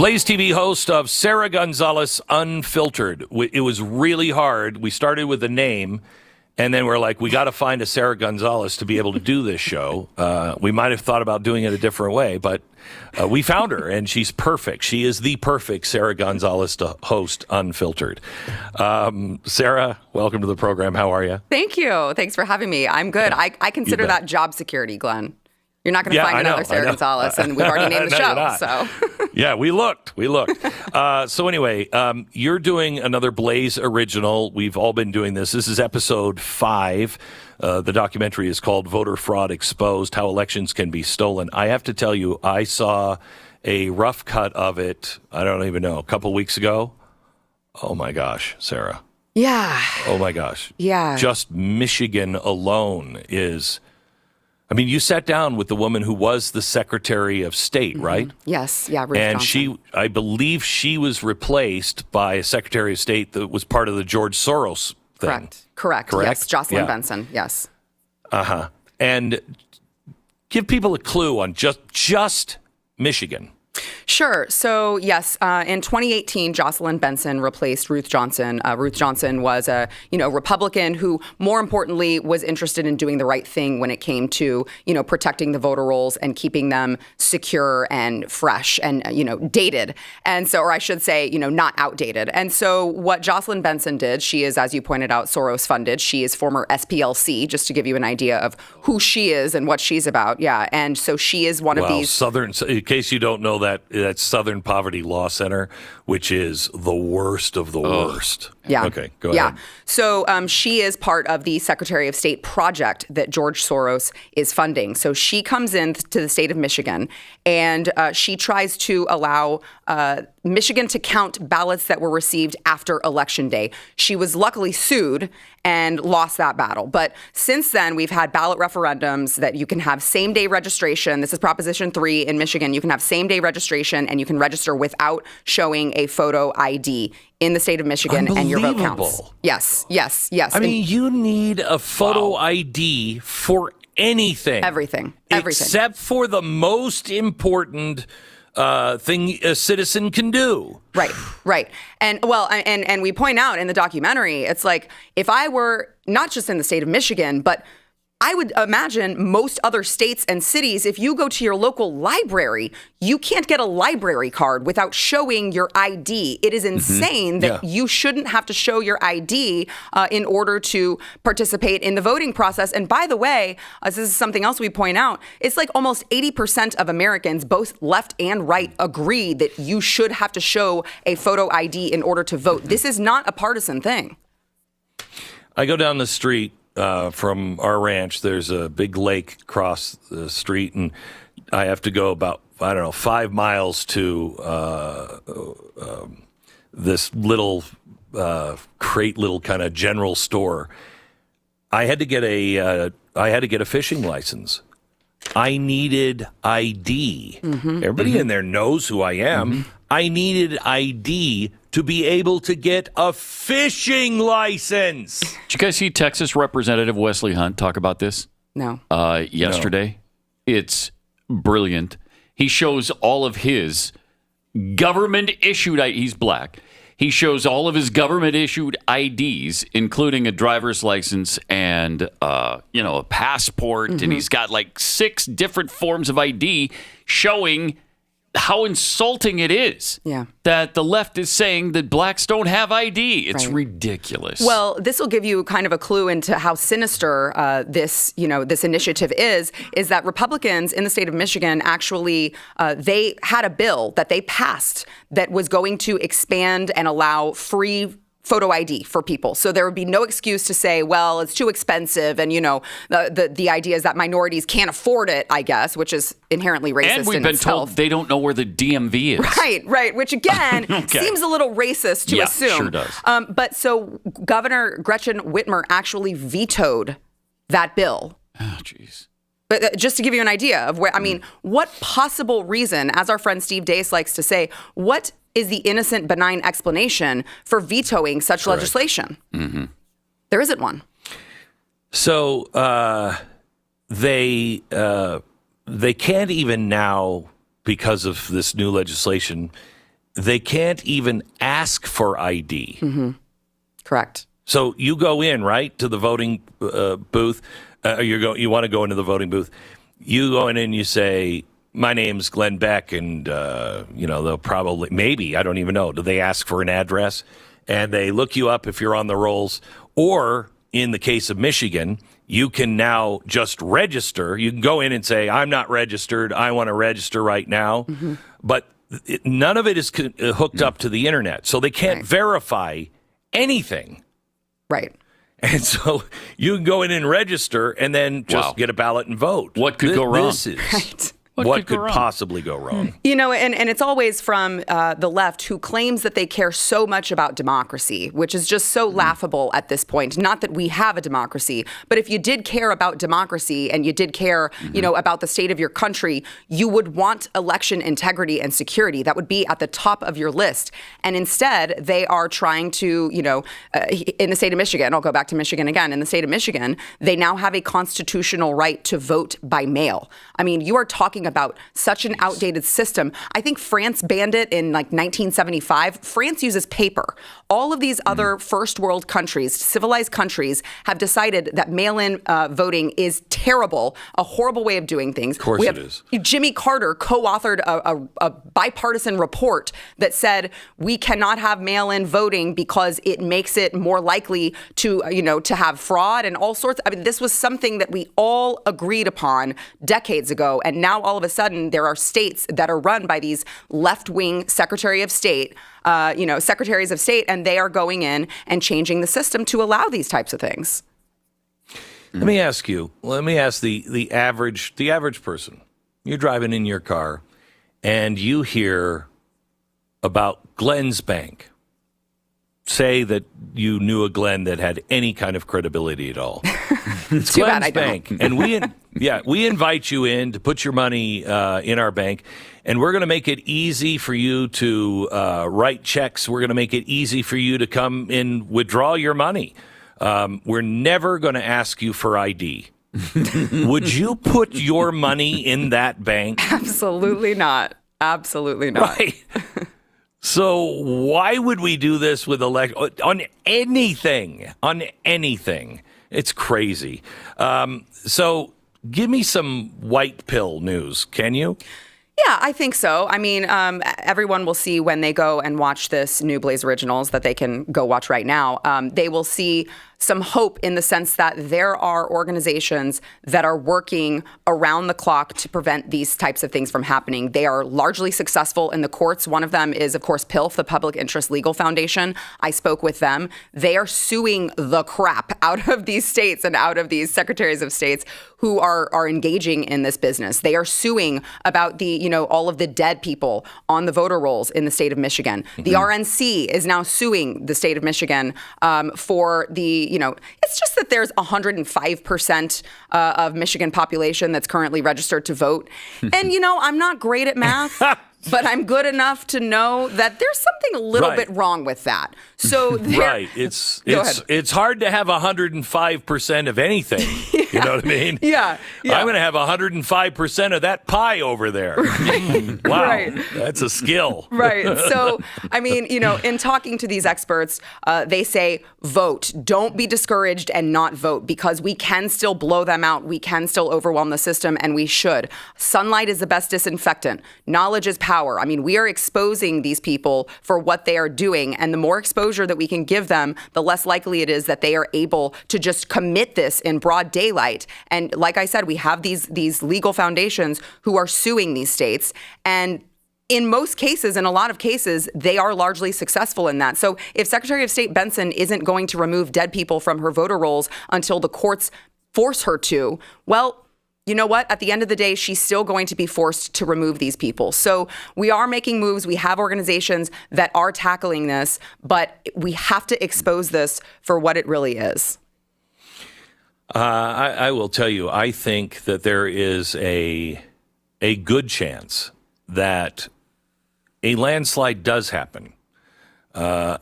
Blaze TV host of Sara Gonzales Unfiltered. It was really hard. We started with a name, and then we're like, we got to find a Sara Gonzales to be able to do this show. We might have thought about doing it a different way, but we found her, and she's perfect. She is the perfect Sara Gonzales to host Unfiltered. Sara, welcome to the program. How are you? Thank you. Thanks for having me. I'm good. I consider that job security, Glenn. You're not going to find another Sara Gonzales, and we've already named the show. So, yeah, we looked. So anyway, you're doing another Blaze original. We've all been doing this. This is episode 5. The documentary is called Voter Fraud Exposed: How Elections Can Be Stolen. I have to tell you, I saw a rough cut of it, I don't even know, a couple weeks ago. Oh, my gosh, Sara. Yeah. Oh, my gosh. Yeah. Just Michigan alone is... I mean, you sat down with the woman who was the Secretary of State, right? Yes. Yeah, Ruth And Johnson. I believe she was replaced by a Secretary of State that was part of the George Soros thing. Correct. Yes, Jocelyn Benson. Yes. Uh-huh. And give people a clue on just Michigan. Sure. So, yes, in 2018, Jocelyn Benson replaced Ruth Johnson. Ruth Johnson was a, Republican who, more importantly, was interested in doing the right thing when it came to, protecting the voter rolls and keeping them secure and fresh and, dated. And so, or I should say, not outdated. And so what Jocelyn Benson did, she is, as you pointed out, Soros-funded. She is former SPLC, just to give you an idea of who she is and what she's about. Yeah. And so she is one of these... Southern, in case you don't know that's Southern Poverty Law Center, which is the worst of the worst. Yeah. Okay, go ahead. So she is part of the Secretary of State project that George Soros is funding. So she comes in to the state of Michigan, and she tries to allow Michigan to count ballots that were received after Election Day. She was luckily sued and lost that battle. But since then, we've had ballot referendums that you can have same-day registration. This is Proposition 3 in Michigan. You can have same-day registration, and you can register without showing a photo ID in the state of Michigan, and your vote counts. Yes. I mean, you need a photo ID for anything. Everything. Except for the most important thing a citizen can do. Right. And and we point out in the documentary, it's like, if I were not just in the state of Michigan, but I would imagine most other states and cities, if you go to your local library, you can't get a library card without showing your ID. It is insane that you shouldn't have to show your ID in order to participate in the voting process. And by the way, this is something else we point out, it's like almost 80% of Americans, both left and right, agree that you should have to show a photo ID in order to vote. This is not a partisan thing. I go down the street from our ranch. There's a big lake across the street, and I have to go about, 5 miles to this little little kind of general store. I had to get a fishing license. I needed ID. Everybody in there knows who I am. I needed ID to be able to get a fishing license. Did you guys see Texas Representative Wesley Hunt talk about this? No. Yesterday? No. It's brilliant. He shows all of his government-issued, he's black. He shows all of his government-issued IDs, including a driver's license and, a passport. And he's got like 6 different forms of ID showing how insulting it is that the left is saying that blacks don't have ID. It's ridiculous. Well, this will give you kind of a clue into how sinister this initiative is that Republicans in the state of Michigan actually, they had a bill that they passed that was going to expand and allow free photo ID for people. So there would be no excuse to say, well, it's too expensive. And, the idea is that minorities can't afford it, I guess, which is inherently racist in itself. And we've been told they don't know where the DMV is. Right. Which, again, seems a little racist to assume. Yeah, sure does. But so Governor Gretchen Whitmer actually vetoed that bill. Oh, jeez. But just to give you an idea of where, what possible reason, as our friend Steve Deace likes to say, what is the innocent, benign explanation for vetoing such legislation? There isn't one. So they can't even now, because of this new legislation, they can't even ask for ID. Correct. So you go in, right, to the voting booth. You want to go into the voting booth. You go in and you say, my name's Glenn Beck, and, they'll probably, maybe, I don't even know. Do they ask for an address? And they look you up if you're on the rolls. Or in the case of Michigan, you can now just register. You can go in and say, I'm not registered. I want to register right now. But none of it is hooked up to the internet. So they can't verify anything. Right. And so you can go in and register and then just get a ballot and vote. What could go wrong? This is Right. what could possibly go wrong. And it's always from the left who claims that they care so much about democracy, which is just so laughable at this point. Not that we have a democracy, but if you did care about democracy and you did care, about the state of your country, you would want election integrity and security. That would be at the top of your list. And instead, they are trying to, in the state of Michigan, I'll go back to Michigan again. In the state of Michigan, they now have a constitutional right to vote by mail. I mean, you are talking about such an outdated system. I think France banned it in 1975. France uses paper. All of these other first world countries, civilized countries, have decided that mail-in voting is terrible, a horrible way of doing things. Of course it is. Jimmy Carter co-authored a bipartisan report that said we cannot have mail-in voting because it makes it more likely to have fraud and all sorts. I mean, this was something that we all agreed upon decades ago, and now all of a sudden there are states that are run by these left-wing secretaries of state, and they are going in and changing the system to allow these types of things. Let me ask the average person. You're driving in your car and you hear about Glenn's bank. Say that you knew a Glenn that had any kind of credibility at all. It's Too Glenn's bad I bank, don't. and we invite you in to put your money in our bank, and we're going to make it easy for you to write checks. We're going to make it easy for you to come and withdraw your money. We're never going to ask you for ID. Would you put your money in that bank? Absolutely not. Absolutely not. Right. So why would we do this with on anything? On anything. It's crazy. So give me some white pill news, can you? Yeah, I think so. I mean, everyone will see when they go and watch this new Blaze Originals that they can go watch right now. They will see some hope in the sense that there are organizations that are working around the clock to prevent these types of things from happening. They are largely successful in the courts. One of them is, of course, PILF, the Public Interest Legal Foundation. I spoke with them. They are suing the crap out of these states and out of these secretaries of states who are engaging in this business. They are suing about all of the dead people on the voter rolls in the state of Michigan. Mm-hmm. The RNC is now suing the state of Michigan for the it's just that there's 105% of Michigan population that's currently registered to vote. And, I'm not great at math, but I'm good enough to know that there's something a little bit wrong with that. So right. It's hard to have 105% of anything. Yeah. You know what I mean? Yeah. I'm going to have 105% of that pie over there. Wow. Right. That's a skill. Right. So, I mean, in talking to these experts, they say vote. Don't be discouraged and not vote, because we can still blow them out. We can still overwhelm the system, and we should. Sunlight is the best disinfectant. Knowledge is power. I mean, we are exposing these people for what they are doing, and the more exposure that we can give them, the less likely it is that they are able to just commit this in broad daylight. And like I said, we have these legal foundations who are suing these states, and in most cases, in a lot of cases, they are largely successful in that. So if Secretary of State Benson isn't going to remove dead people from her voter rolls until the courts force her to, well, you know what? At the end of the day, she's still going to be forced to remove these people. So we are making moves. We have organizations that are tackling this, but we have to expose this for what it really is. I will tell you, I think that there is a good chance that a landslide does happen. I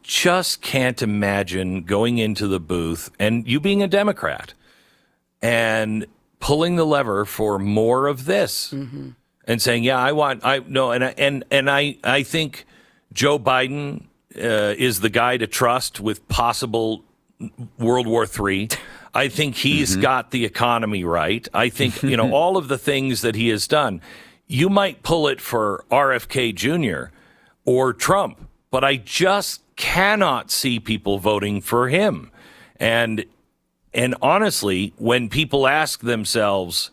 just can't imagine going into the booth and you being a Democrat and pulling the lever for more of this. Mm-hmm. and saying, "Yeah, I think Joe Biden is the guy to trust with possible World War III. I think he's got the economy right. I think all of the things that he has done. You might pull it for RFK Jr. or Trump, but I just cannot see people voting for him. And honestly, when people ask themselves,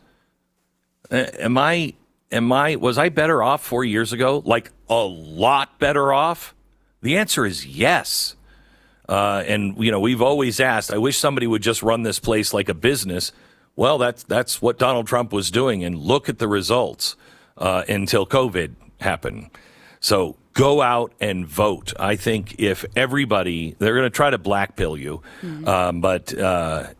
was I better off 4 years ago? Like a lot better off? The answer is yes. And we've always asked, I wish somebody would just run this place like a business. Well, that's what Donald Trump was doing. And look at the results until COVID happened. So go out and vote. I think if everybody, they're going to try to blackpill you. But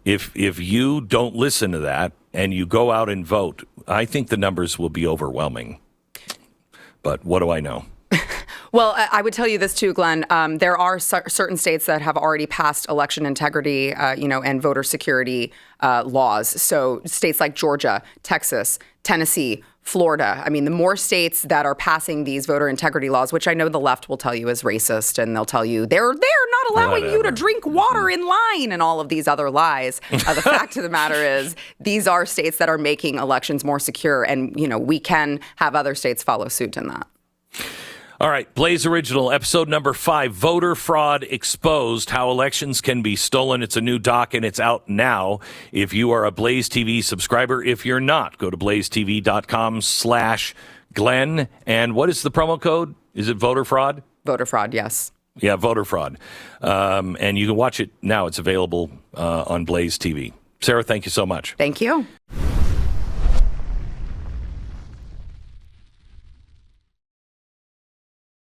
if you don't listen to that and you go out and vote, I think the numbers will be overwhelming. But what do I know? Well, I would tell you this too, Glenn. There are certain states that have already passed election integrity, and voter security laws. So states like Georgia, Texas, Tennessee, Florida. I mean, the more states that are passing these voter integrity laws, which I know the left will tell you is racist, and they'll tell you they're not allowing you to drink water in line and all of these other lies. The fact of the matter is these are states that are making elections more secure, and we can have other states follow suit in that. All right, Blaze Original, episode number 5, Voter Fraud Exposed, How Elections Can Be Stolen. It's a new doc, and it's out now if you are a Blaze TV subscriber. If you're not, go to blazetv.com/Glenn. And what is the promo code? Is it Voter Fraud? Voter fraud, yes. Yeah, Voter Fraud. And you can watch it now. It's available on Blaze TV. Sarah, thank you so much. Thank you.